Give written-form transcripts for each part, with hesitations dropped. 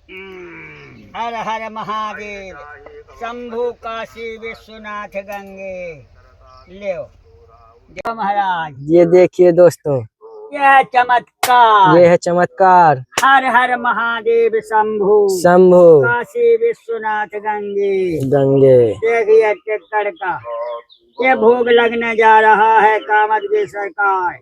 हर हर महादेव, शंभु काशी विश्वनाथ गंगे। ले जय महाराज। ये देखिए दोस्तों, यह है चमत्कार। ये है चमत्कार। हर हर महादेव, शंभु शंभु काशी विश्वनाथ गंगे। गंगे। देखिए टिक्कर का ये भोग लगने जा रहा है कामत की सरकार।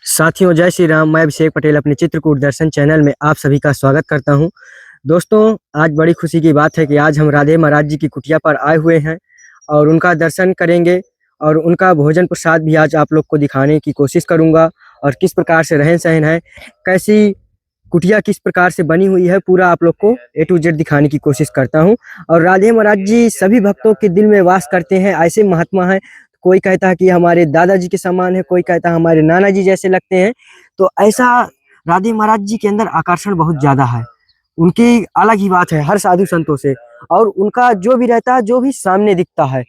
साथियों, जय श्री राम। मैं अभिषेक पटेल अपने चित्रकूट दर्शन चैनल में आप सभी का स्वागत करता हूं। दोस्तों, आज बड़ी खुशी की बात है कि आज हम राधे महाराज जी की कुटिया पर आए हुए हैं और उनका दर्शन करेंगे और उनका भोजन प्रसाद भी आज आप लोग को दिखाने की कोशिश करूंगा। और किस प्रकार से रहन सहन है, कैसी कुटिया किस प्रकार से बनी हुई है, पूरा आप लोग को A to Z दिखाने की कोशिश करता हूं। और राधे महाराज जी सभी भक्तों के दिल में वास करते हैं। ऐसे महात्मा हैं, कोई कहता है कि हमारे दादाजी के समान है, कोई कहता है हमारे नाना जी जैसे लगते हैं। तो ऐसा राधे महाराज जी के अंदर आकर्षण बहुत ज्यादा है। उनकी अलग ही बात है हर साधु संतों से। और उनका जो भी रहता है, जो भी सामने दिखता है,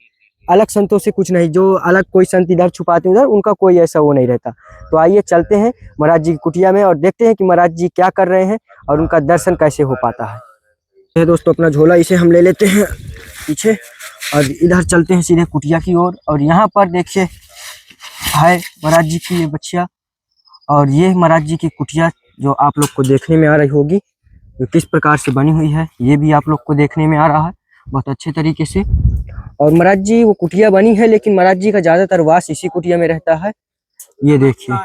अलग संतों से कुछ नहीं। जो अलग कोई संत इधर छुपाते उधर, उनका कोई ऐसा वो नहीं रहता। तो आइए चलते हैं महाराज जी की कुटिया में और देखते हैं कि महाराज जी क्या कर रहे हैं और उनका दर्शन कैसे हो पाता है। दोस्तों, अपना झोला इसे हम ले लेते हैं पीछे और इधर चलते हैं सीधे कुटिया की ओर। और यहाँ पर देखिए है महाराज जी की ये बच्चिया, और ये महाराज जी की कुटिया जो आप लोग को देखने में आ रही होगी, जो किस प्रकार से बनी हुई है, ये भी आप लोग को देखने में आ रहा है बहुत अच्छे तरीके से। और महाराज जी वो कुटिया बनी है, लेकिन महाराज जी का ज्यादातर वास इसी कुटिया में रहता है। ये देखिए,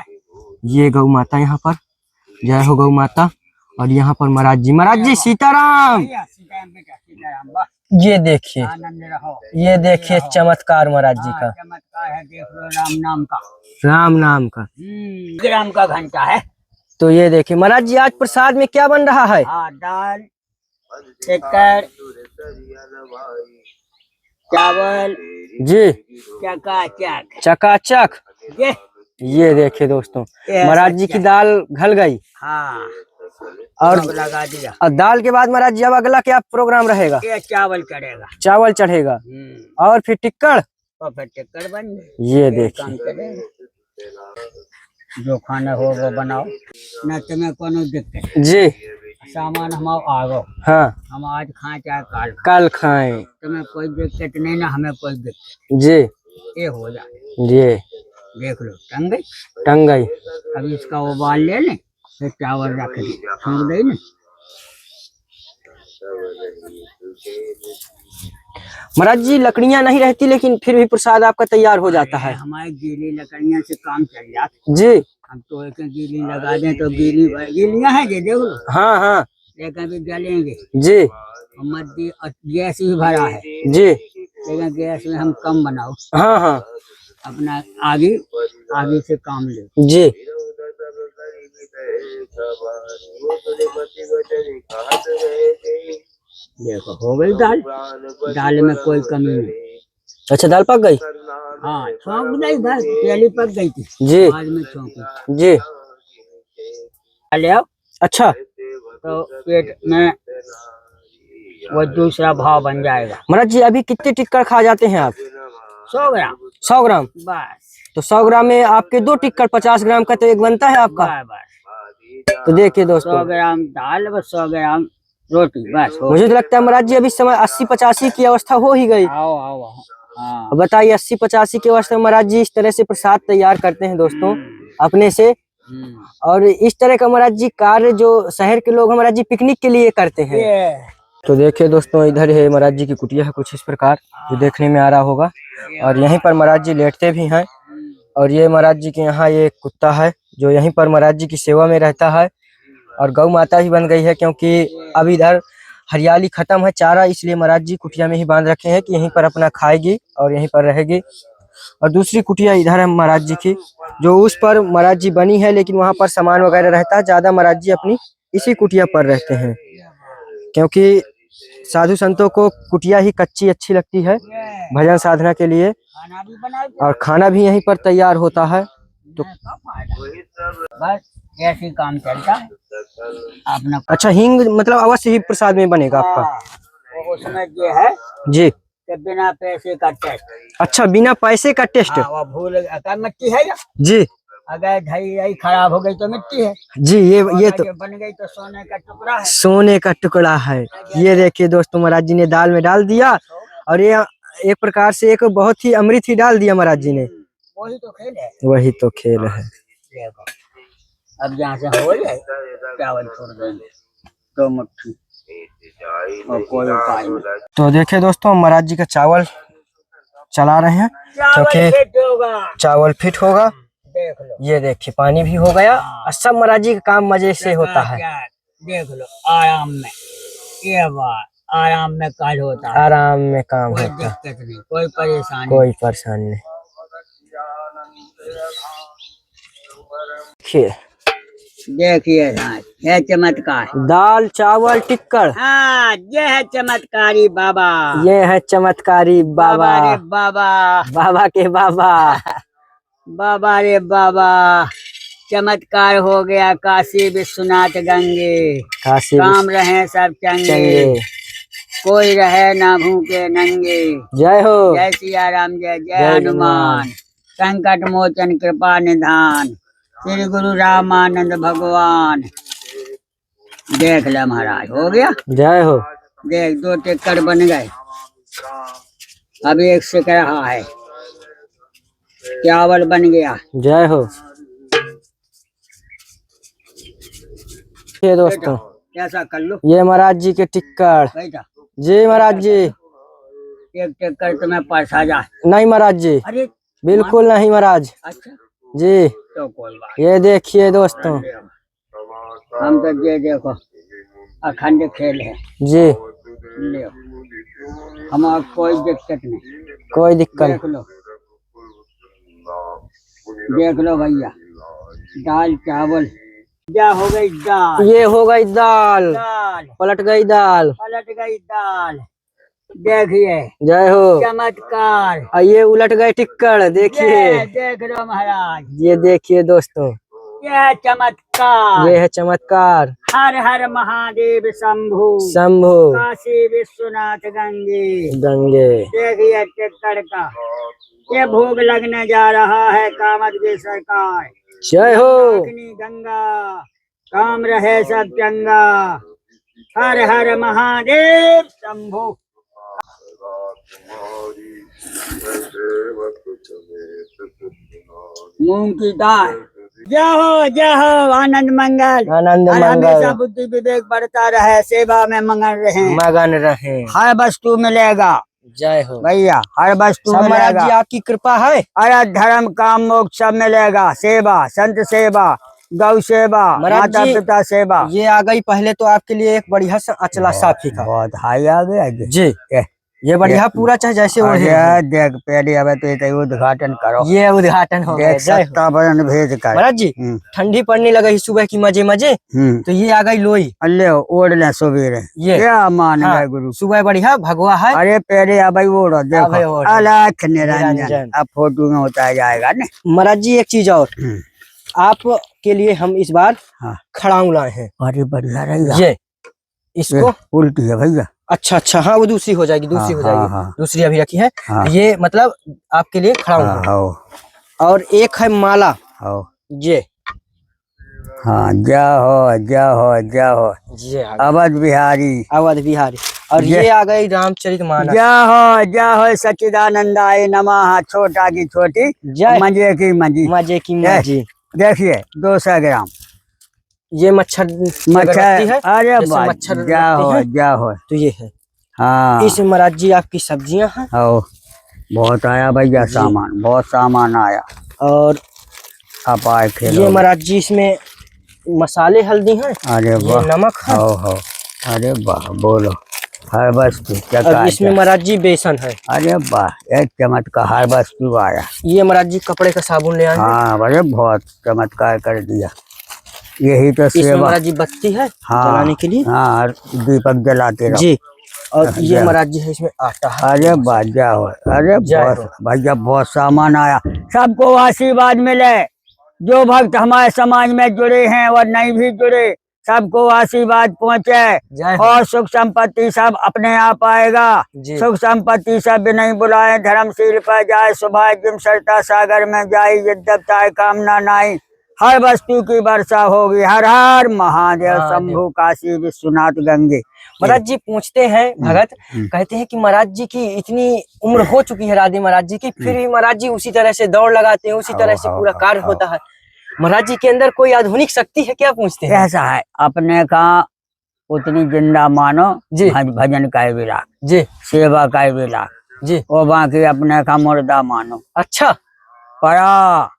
ये गौ माता यहाँ पर, जय हो गौ माता। और यहाँ पर महाराज जी सीताराम। ये देखिए, ये देखिए चमत्कार महाराज जी का। चमत्कार है, देख लो राम नाम का। राम नाम का ग्राम का घंटा है। तो ये देखिए महाराज जी, आज प्रसाद में क्या बन रहा है? दाल, टिक्कर, चावल जी, चकाचक चकाचक। ये देखिए दोस्तों, महाराज जी की दाल घल गई। हाँ, और लगा दिया। और दाल के बाद महाराज जी अब अगला क्या प्रोग्राम रहेगा? ये चावल चढ़ेगा। चावल चढ़ेगा और फिर टिक्कड़, और फिर टिक्कर बन। ये देखिए, जो खाना हो वो बनाओ, न तुम्हें कोनो दिक्कत जी। सामान हम आगो, हाँ, हम आज खाएं चाहे कल खाएं, तुम्हें कोई दिक्कत नहीं, ना हमें कोई दिक्कत। जी, ये हो जाए। ये देख लो टंग गई। टंग गई। अब इसका उबाल ले लें, फिर चावल रख दे, छोड़ दे ना। महाराज जी लकड़ियां नहीं रहती, लेकिन फिर भी प्रसाद आपका तैयार हो जाता है। हमारे गीली लकड़ियां से काम चल जाता जी। हम तो एक गीली लगा दें तो गीलियां हैं जी, देख लो। हाँ हाँ, लेकिन भी जलेंगे जी। मध्य गैस भी भरा है जी, लेकिन गैस में हम कम बनाओ। हाँ हाँ, अपना आगे आगे से काम ले। जी। देखो हो गई दाल, दाल में कोई कमी नहीं। अच्छा, दाल पक गई। हाँ, छौंक नहीं, बस पहले पक गई थी जी, बाद में छौंकी जी। ले आओ। अच्छा, तो पेट में वो दूसरा भाव बन जाएगा। महाराज जी अभी कितने टिक्कर खा जाते हैं आप? 100 ग्राम। 100 ग्राम बस। तो 100 ग्राम में आपके 2 टिक्कर 50 ग्राम का तो एक बनता है आपका। बस। तो देखिए दोस्तों, 100 ग्राम दाल, बस 100 ग्राम रोटी, बस। मुझे तो लगता है महाराज जी अभी समय 80-85 की अवस्था हो ही गई। आओ आओ आओ। हाँ। बताइए, 80-85 की अवस्था में महाराज जी इस तरह से प्रसाद तैयार करते हैं दोस्तों अपने से। और इस तरह का महाराज जी कार्य जो शहर के लोग महाराज जी पिकनिक के लिए करते हैं। तो देखिए दोस्तों, इधर है महाराज जी की कुटिया है कुछ इस प्रकार, जो देखने में आ रहा होगा। और यहीं पर महाराज जी लेटते भी हैं। और ये महाराज जी के यहाँ ये कुत्ता है जो यहीं पर महाराज जी की सेवा में रहता है। और गौ माता ही बन गई है, क्योंकि अब इधर हरियाली खत्म है, चारा, इसलिए महाराज जी कुटिया में ही बांध रखे हैं कि यहीं पर अपना खाएगी और यहीं पर रहेगी। और दूसरी कुटिया इधर है महाराज जी की, जो उस पर महाराज जी बनी है, लेकिन वहां पर सामान वगैरह रहता है। ज्यादा महाराज जी अपनी इसी कुटिया पर रहते हैं, क्योंकि साधु संतों को कुटिया ही कच्ची अच्छी लगती है भजन साधना के लिए। और खाना भी यहीं पर तैयार होता है। तो बस ऐसे काम चलता है अपना। अच्छा, हींग मतलब अवश्य ही प्रसाद में बनेगा आपका। वो उसमें ये है जी, कि बिना पैसे का टेस्ट। अच्छा, बिना पैसे का टेस्ट। वो भूल मिट्टी है ना जी, अगर धई यही खराब हो गई तो मिट्टी है, जी। ये तो अगर बन गई तो सोने का टुकड़ा है। सोने का टुकड़ा है। ये देखिए दोस्तों, महाराज जी ने दाल में डाल दिया और ये एक प्रकार से एक बहुत ही अमृत ही डाल दिया महाराज जी ने। वही तो खेल है। वही तो खेल है। देखो अब जहाँ से हो जाए चावल छोड़ देंगे 2 मुट्ठी और कोई उपाय नहीं। तो देखिए दोस्तों, महाराज जी का चावल चला रहे हैं क्योंकि फिट होगा, चावल फिट होगा। देख लो। ये देखिए पानी भी हो गया और सब महाराज जी का काम मजे से होता है। देख लो आराम में, ये बात आराम में काज होता है, आराम में काम कोई होता है, दिक्कत नहीं, कोई परेशानी कोई परेशानी नहीं। देखिए है चमत्कार। दाल चावल टिक्कड़, हाँ ये है चमत्कारी बाबा, ये है चमत्कारी बाबा। रे बाबा, बाबा के बाबा। बाबा रे बाबा, चमत्कार हो गया काशी विश्वनाथ गंगे। काशी काम रहे सब चंगे, चंगे। कोई रहे ना भूखे नंगे। जय हो। जय सिया राम, जय जय हनुमान। संकट मोचन कृपा निधान, श्री गुरु रामानंद भगवान। देख ले महाराज, हो गया। जय हो। देख 2 टिक्कड़ बन गए, अब एक सिक रहा है, चावल बन गया। जय हो। ये दोस्तों ऐसा कर लो, ये महाराज जी के टिक्कड़। बैठा। जी महाराज जी। एक टिक्कड़ तुम्हें परसा जा। नहीं महाराज जी, अरे बिल्कुल नहीं महाराज अच्छा, जी। तो कोई बात ये देखिए दोस्तों नहीं। हम तो ये देखो अखंड खेल है जी। ले, हमारा कोई दिक्कत नहीं, कोई दिक्कत देख लो, देख लो भैया। दाल चावल, क्या हो गई दाल, ये हो गई दाल, दाल पलट गई दाल, पलट गई दाल। देखिए जय हो। चमत्कार, और ये उलट गए टिक्कड़, देखिए। देख लो महाराज, ये देखिए दोस्तों, ये है चमत्कार। ये है चमत्कार। हर हर महादेव शंभु, शंभु काशी विश्वनाथ गंगे। गंगे। देखिए टिक्कड़ का ये भोग लगने जा रहा है कामत की सरकार। जय हो। अग्नि गंगा, काम रहे सब चंगा। हर हर महादेव शंभु। मूंग की दाल, जय हो आनंद मंगल, आनंद और मंगल। हमेशा बुद्धि विवेक बढ़ता रहे, सेवा में मगन रहे। हर वस्तु मिलेगा। जय हो भैया, हर वस्तु सब महाराज मिलेगा। जी आपकी कृपा है। अरे धर्म काम मोक्ष सब मिलेगा। सेवा, संत सेवा, गौ सेवा, महाराज माता जी, पिता सेवा। ये आ गई पहले तो आपके लिए एक बढ़िया सा अचला साफी का। बहुत हाई आ गया जी। ये बढ़िया पूरा चाहे जैसे ओढ़े। देख पहले अब तो उद्घाटन करो। ये उद्घाटन हो गया। देख सकता बरन भेज कर महाराज जी, ठंडी पड़ने लगी सुबह की मजे मजे, तो ये आ गई लोई। ले ओढ़ ले सवेरे, ये क्या मान हाँ, गए गुरु। सुबह बढ़िया भगवा है। अरे पहले अब ओढ़ देखो, ओढ़। अलख निरंजन। अब फोटो में होता जाएगा ना महाराज जी। एक चीज और, आप के लिए हम इस बार हाँ खड़ाऊ लाए हैं। अरे बढ़िया रहेगा। ये इसको उल्टी है भैया। अच्छा अच्छा, हाँ वो दूसरी हो जाएगी, दूसरी हो जाएगी। हाँ। दूसरी अभी रखी है। हाँ। ये मतलब आपके लिए खड़ाऊ है। और एक है माला। ये हाँ, जय हो ये अवध बिहारी, अवध बिहारी। और ये आ गई रामचरितमानस। जय हो सच्चिदानंदाय नमः। छोटा की छोटी, जय मजे की मजी, मजे की मजी। देखिए 200 ग्राम ये मच्छर है। अरे मच्छर जय हो तो ये है। हाँ, इस महाराज जी आपकी सब्जियां हैं। बहुत आया भैया सामान, बहुत सामान आया। और आप आए थे ये महाराज जी इसमें मसाले हल्दी हैं। अरे ये नमक है। अरे वाह, बोलो हर वस्तु। और इसमें महाराज जी बेसन है। अरे वाह, एक चमत्कार, हर वस्तु आया। ये महाराज जी कपड़े का साबुन ले आए। हाँ, अरे बहुत चमत्कार कर दिया। यही तो इसमें सेवा। महाराज जी बत्ती है जलाने के लिए। हाँ, दीपक जलाते रहो जी। और ये महाराज जी है, इसमें आटा है। अरे बाजा हो, अरे भैया बहुत सामान आया। सबको आशीर्वाद मिले, जो भक्त हमारे समाज में जुड़े हैं और नहीं भी जुड़े, सबको आशीर्वाद पहुँचे और सुख संपत्ति सब अपने आप आएगा। सुख संपत्ति सब नहीं बुलाए, धर्मशील पर जाए, सुभाष जिम सरता सागर में जाए, यद्यप कामना नाई। हर वस्तु की वर्षा होगी। हर हर महादेव महादेव। शंभु काशी विश्वनाथ गंगे। महाराज जी पूछते हैं भगत, कहते हैं कि महाराज जी की इतनी उम्र हो चुकी है राधे महाराज जी की, फिर भी महाराज जी उसी तरह से दौड़ लगाते हैं, उसी तरह से पूरा कार्य होता है। महाराज जी के अंदर कोई आधुनिक शक्ति है क्या, पूछते हैं? ऐसा है, अपने का उतनी जिंदा मानो जी। भजन का विलास जी सेवा का विलास जी। और बाकी अपने का मुर्दा मानो। अच्छा। परा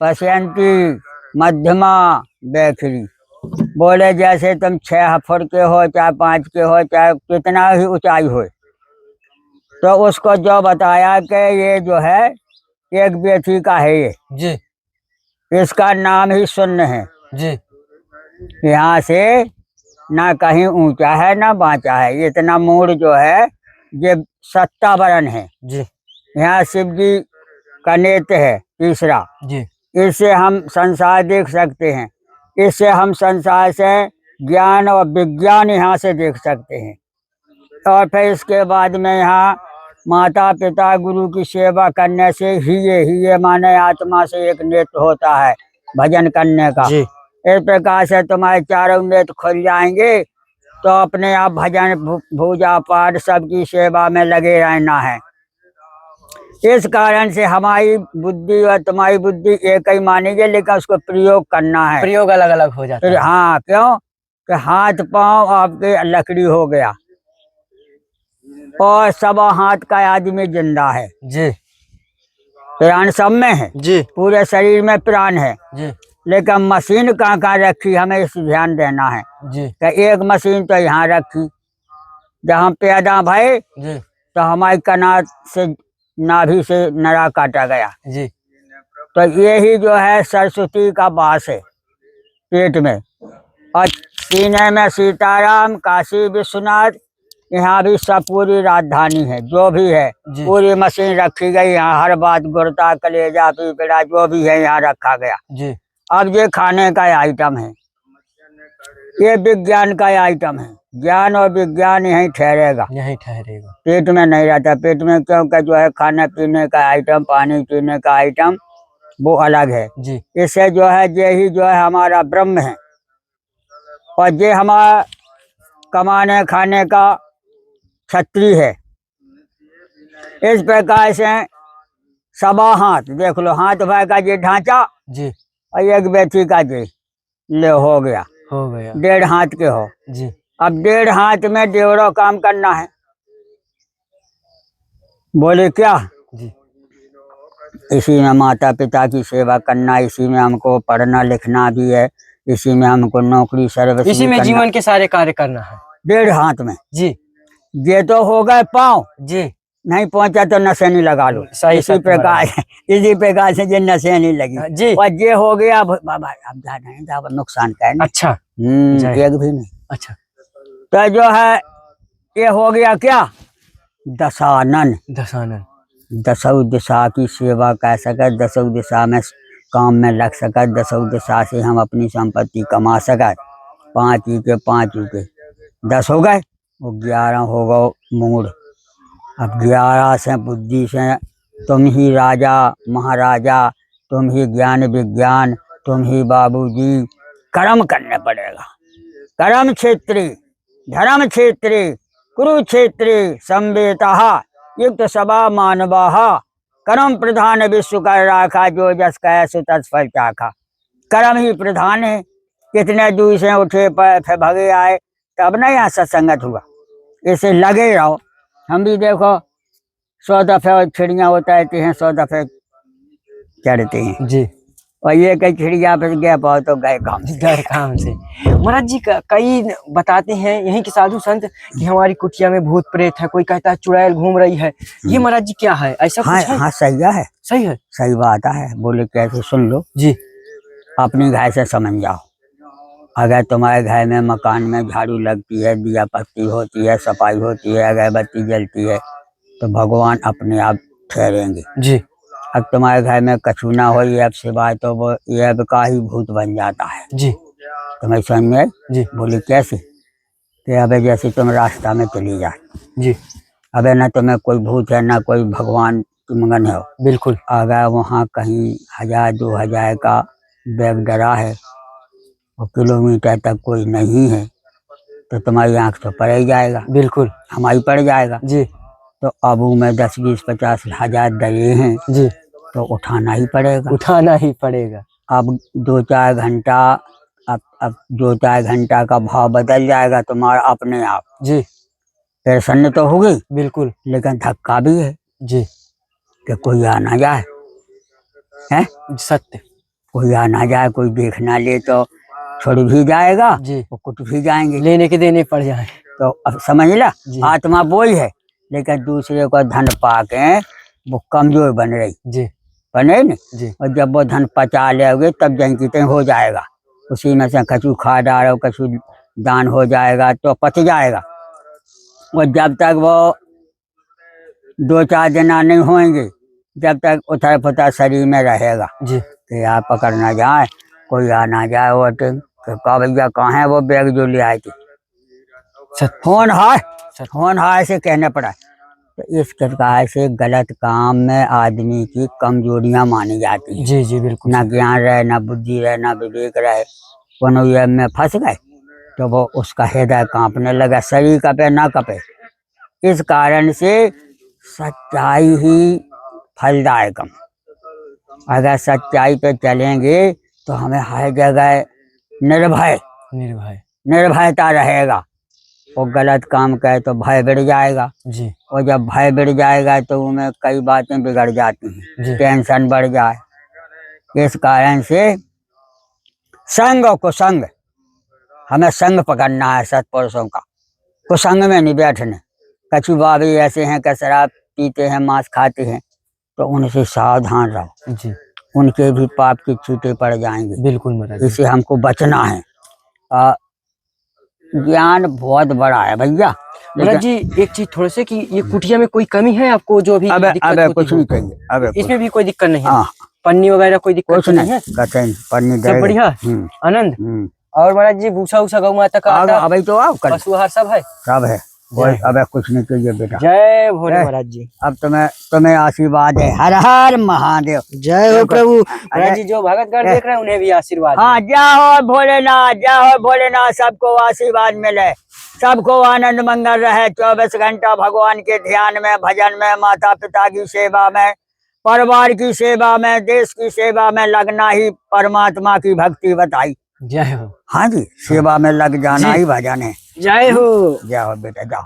पश्यंती मध्यमा बैखरी, बोले जैसे तुम 6 फुट के हो, चाहे 5 के हो, चाहे कितना ही ऊंचाई हो, तो उसको जो बताया कि ये जो है एक बेटी का है ये जी इसका नाम ही शून्य है। जी। यहाँ से ना कहीं ऊंचा है ना बांचा है, इतना मूड जो है ये सत्तावरण है। जी यहाँ शिव जी का नेत्र है तीसरा, जी इससे हम संसार देख सकते हैं, इससे हम संसार से ज्ञान और विज्ञान यहाँ से देख सकते हैं। और फिर इसके बाद में यहाँ माता पिता गुरु की सेवा करने से ही ये माने आत्मा से एक नेत्र होता है भजन करने का। जी। इस प्रकार से तुम्हारे चारों नेत्र खुल जाएंगे तो अपने आप भजन पूजा पाठ सबकी सेवा में लगे रहना है। इस कारण से हमारी बुद्धि और तुम्हारी बुद्धि एक ही मानेंगे, लेकिन उसको प्रयोग करना है। प्रयोग अलग अलग हो जाता है। हाँ, क्यों कि हाथ पांव आपके लकड़ी हो गया और 1.25 हाथ का आदमी जिंदा है। जी। प्राण सब में है जी। पूरे शरीर में प्राण है जी लेकिन मशीन कहाँ रखी हमें इस ध्यान देना है जी। कि एक मशीन तो यहाँ रखी, जब हम पैदा भये जी तो हमारी कनात से नाभि से नरा काटा गया। जी। तो यही जो है सरस्वती का वास है पेट में, और सीने में सीताराम काशी विश्वनाथ, यहाँ भी सब पूरी राजधानी है जो भी है जी। पूरी मशीन रखी गई यहाँ, हर बात गुर्दा कलेजा पीपड़ा जो भी है यहाँ रखा गया। जी। अब ये खाने का आइटम है, ये विज्ञान का आइटम है, ज्ञान और विज्ञान यहीं ठहरेगा, यहीं ठहरेगा, पेट में नहीं रहता। पेट में क्योंकि जो है खाने पीने का आइटम, पानी पीने का आइटम वो अलग है। जी। इससे जो है ये ही जो है हमारा ब्रह्म है, और ये हमारा कमाने खाने का छत्री है। इस प्रकार से 1.25 हाथ देख लो, हाथ भाई का ये ढांचा जी। और एक बेटी का ये ले हो गया 1.5 हाथ के हो जी। अब 1.5 हाथ में 1.5 काम करना है। बोले क्या? जी। इसी में माता पिता की सेवा करना, इसी में हमको पढ़ना लिखना भी है, इसी में हमको नौकरी सर्विस, इसी में जीवन के सारे कार्य करना है 1.5 हाथ में। जी। ये तो हो गए पाँव, जी। नहीं पहुंचा तो नशेनी लगा लो। सही। इसी प्रकार से ये नशेनी लगी जी। और ये हो गया बाबा अब नहीं नुकसान करना। अच्छा। एक भी नहीं। अच्छा। तो जो है ये हो गया क्या? दशानन। दशानन, 10 दिशा की सेवा कर सके, 10 दिशा में काम में लग सके, 10 दिशा से हम अपनी संपत्ति कमा सके। 5 के 5 के 10 हो गए, वो 11 हो गए मूड। अब 11 से बुद्धि से तुम ही राजा महाराजा, तुम ही ज्ञान विज्ञान, तुम ही बाबूजी। कर्म करने पड़ेगा, कर्म क्षेत्री धर्म क्षेत्री कुरुक्षेत्री संवेतः युक्त सभा मानवाः कर्म प्रधान विश्व कर राखा, जो जस कह सो तत्फल चाखा। कर्म ही प्रधान है। कितने दूर से उठे फिर भगे आए, तब ना यहाँ सत्संगत हुआ। इसे लगे रहो। हम भी देखो 100 दफे चिड़िया उतरती हैं, 100 दफे चढ़ती हैं जी। और ये कई चिड़िया पे गए पाओ तो गए काम से। महाराज जी कई बताते हैं यहीं के साधु संत कि हमारी कुटिया में भूत प्रेत है, कोई कहता है चुड़ैल घूम रही है। ये महाराज जी क्या है, ऐसा हाँ, कुछ है? हाँ सही है, सही है, सही बात है। बोले कैसे? सुन लो जी। अपनी घर से समझ जाओ। अगर तुम्हारे घर में मकान में झाड़ू लगती है, दिया पत्ती होती है, सफाई होती है, अगरबत्ती जलती है, तो भगवान अपने आप ठहरेंगे जी। अब तुम्हारे घर में कछु ना हो ये अब सिवाय, तो वो ये अब का ही भूत बन जाता है जी। तुम्हें समझ में? जी। बोले कैसे? कि अब जैसे तुम रास्ता में चली जाए जी। अब ना तुम्हें कोई भूत है ना कोई भगवान की मंगन है, बिल्कुल। अगर वहाँ कहीं 1000 2000 का बैग डरा है और किलोमीटर तक कोई नहीं है तो तुम्हारी आंख तो पड़ ही जाएगा, बिल्कुल हमारी पड़ जाएगा जी तो अब में 10, 20, 50 हजार डरे हैं जी, तो उठाना ही पड़ेगा। उठाना ही पड़ेगा। अब 2-4 घंटा, अब 2-4 घंटा का भाव बदल जाएगा तुम्हारा अपने आप, जी परेशानी तो होगी बिल्कुल लेकिन धक्का भी है जी, कि कोई आ ना जाए, है सत्य कोई आ ना जाए, कोई देख ना ले तो छोड़ भी जाएगा जी, और कुछ भी जाएंगे लेने के देने पड़ जाए। तो अब समझ ला, जी आत्मा बोई है लेकिन दूसरे को धन पाके वो कमजोर बन रही, जी बने न, जी, और जब वो धन पचा लेगे तब जंकी तय हो जाएगा, उसी में से कछु खा डालो कछु दान हो जाएगा तो पच जाएगा। और जब तक वो 2-4 दिन नहीं होंगे जब तक उथल पुथल शरीर में रहेगा जी कि यार पकड़ ना जाए, कोई आ ना जाए। वो कहा भैया कहाँ है वो बैग जो ले आई थी, फोन हाय से कहना पड़ा। तो इस प्रकार से गलत काम में आदमी की कमजोरियां मानी जाती हैं। जी जी बिल्कुल, ना ज्ञान रहे, ना बुद्धि रहे, ना विवेक रहे, ये में फंस गए तो वो उसका हृदय कांपने लगा, शरीर कपे ना कपे। इस कारण से सच्चाई ही फलदायकम, अगर सच्चाई पे चलेंगे तो हमें हर जगह निर्भयता रहेगा। और गलत काम करे तो भय बढ़ जाएगा जी, और जब भय बढ़ जाएगा तो उनमें कई बातें बिगड़ जाती हैं, टेंशन बढ़ जाए। इस कारण से संग और कुसंग, हमें संग पकड़ना है सत्पुरुषों का, कुसंग में नहीं बैठने। कछु बाबी ऐसे हैं कि शराब पीते हैं, मांस खाते हैं, तो उनसे सावधान रहो जी, उनके भी पाप की छूटे पड़ जाएंगे। बिल्कुल महाराज, इसे हमको बचना है। ज्ञान बहुत बड़ा है भैया। महाराज जी एक चीज थोड़े से कि ये कुटिया में कोई कमी है आपको जो अभी अबे दिक्कत होती कुछ हो? नहीं चाहिए, अबे इसमें भी कोई दिक्कत नहीं है? हाँ, पन्नी वगैरह कोई दिक्कत कुछ तो नहीं है? कहते हैं पन्नी सब बढ़िया, आनंद। और महाराज जी भूसा उसा गौ माता का आटा, अभी तो आओ कर पशु आहार सब है? सब है, कोई अबे कुछ नहीं चाहिए बेटा। जय भोले महाराज जी। अब तुम्हें आशीर्वाद है। हर हर महादेव। जय हो प्रभु। महाराज जी जो भगतगण देख रहे हैं उन्हें भी आशीर्वाद। हाँ, जय हो भोलेनाथ, जय हो भोलेनाथ। सबको आशीर्वाद मिले, सबको आनंद मंगल रहे। 24 घंटा भगवान के ध्यान में, भजन में, माता पिता की सेवा में, परिवार की सेवा में, देश की सेवा में लगना ही परमात्मा की भक्ति बताई। जय हो। हाँ जी, सेवा में लग जाना ही भजन है। जय हो। जय हो बेटा, जाओ।